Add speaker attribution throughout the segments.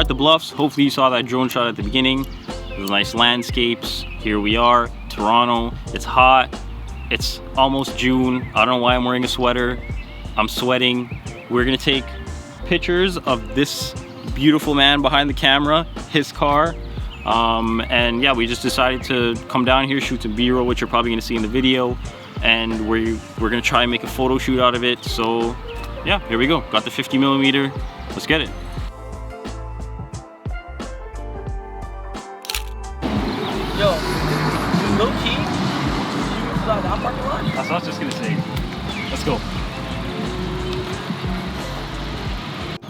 Speaker 1: at the Bluffs. Hopefully you saw that drone shot at the beginning. There's nice landscapes. Here we are, Toronto. It's hot. It's almost June. I don't know why I'm wearing a sweater. I'm sweating. We're gonna take pictures of this beautiful man behind the camera, his car. And yeah, we just decided to come down here, shoot some B-roll, which you're probably gonna see in the video. And we're gonna try and make a photo shoot out of it. So yeah, here we go. Got the 50mm. Let's get it.
Speaker 2: Yo, low key, you out that parking lot?
Speaker 1: That's what I was just gonna say. Let's go.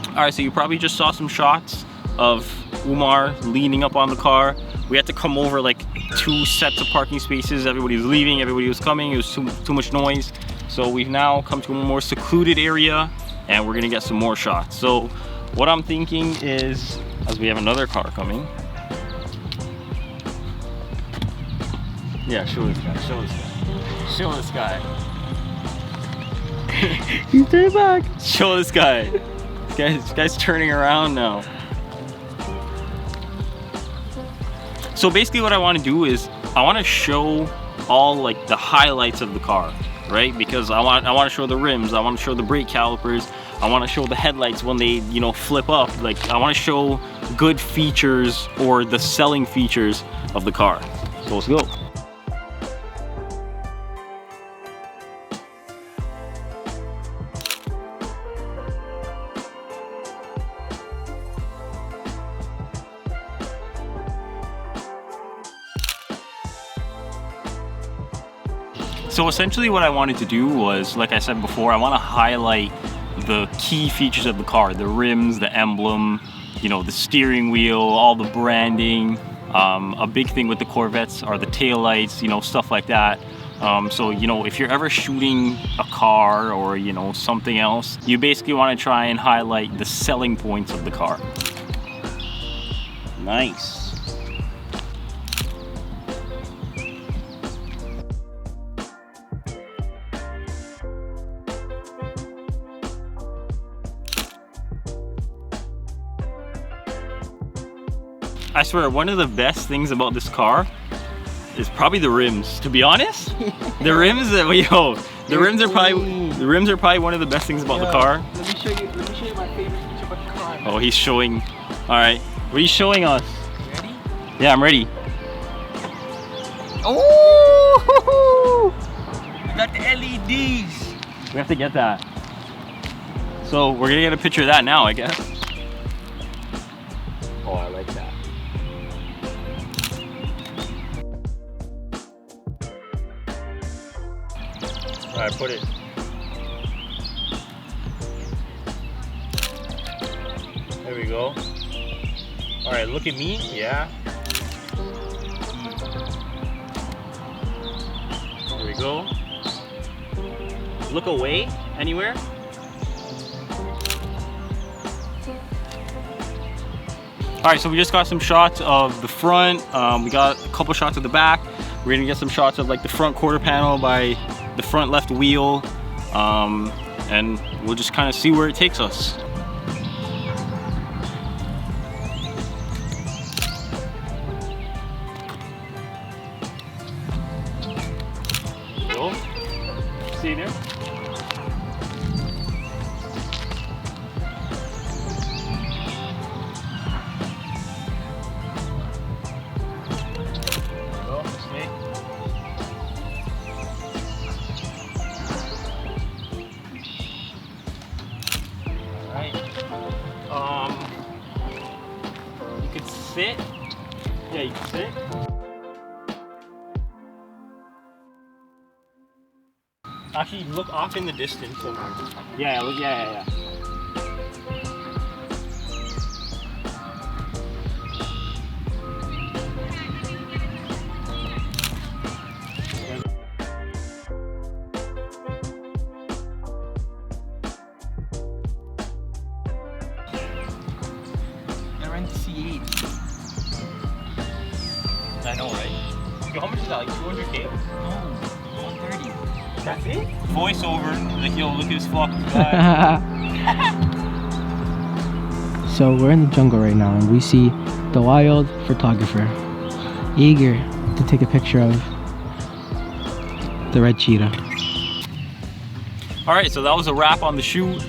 Speaker 1: All right, so you probably just saw some shots of Umar leaning up on the car. We had to come over like 2 sets of parking spaces. Everybody was leaving, everybody was coming. It was too much noise. So we've now come to a more secluded area and we're gonna get some more shots. So what I'm thinking is, as we have another car coming. Yeah, show this guy, show this guy. Show this guy.
Speaker 2: He's turning back.
Speaker 1: Show this guy. This guy's turning around now. So basically what I want to do is I want to show all like the highlights of the car, right? Because I want to show the rims, I want to show the brake calipers, I want to show the headlights when they, you know, flip up. Like I want to show good features or the selling features of the car. So let's go. So essentially what I wanted to do was, like I said before, I want to highlight the key features of the car, the rims, the emblem, you know, the steering wheel, all the branding. A big thing with the Corvettes are the taillights, you know, stuff like that. So, you know, if you're ever shooting a car or, you know, something else, you basically want to try and highlight the selling points of the car. Nice. I swear, one of the best things about this car is probably the rims. To be honest, the rims that the rims are probably one of the best things about the car.
Speaker 2: Let me show you my favorite feature about the car.
Speaker 1: Oh, he's showing. All right, what are you showing us?
Speaker 2: Ready?
Speaker 1: Yeah, I'm ready.
Speaker 2: Oh! I got the LEDs.
Speaker 1: We have to get that. So we're gonna get a picture of that now, I guess. Oh, I like that. All right, put it. There we go. All right, look at me. Yeah. There we go. Look away. Anywhere. All right, so we just got some shots of the front. We got a couple shots of the back. We're gonna get some shots of like the front quarter panel by the front left wheel, and we'll just kind of see where it takes us. Go. See you there. You could sit. Yeah, you can sit. Actually, look off in the distance. Yeah, look, yeah. I know, right? Yo, how much is that? Like 200K?
Speaker 2: No, 130.
Speaker 1: That's it? Voiceover. Like, yo, look at this fucking guy.
Speaker 3: So we're in the jungle right now and we see the wild photographer eager to take a picture of the red cheetah.
Speaker 1: All right, so that was a wrap on the shoot.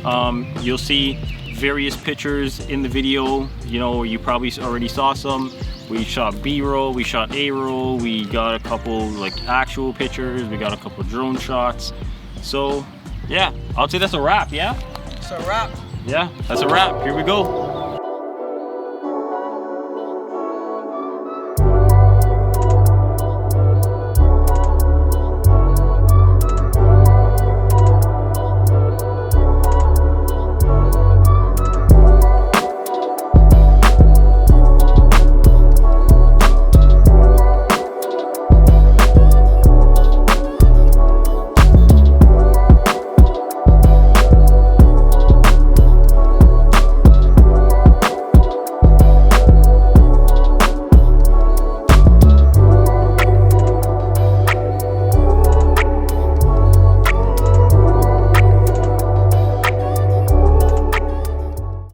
Speaker 1: You'll see various pictures in the video. You know, you probably already saw some. We shot B-roll, we shot A-roll, we got a couple like actual pictures, we got a couple drone shots. So yeah, I'll say that's a wrap, yeah?
Speaker 2: It's a wrap.
Speaker 1: Yeah, that's a wrap. Here we go.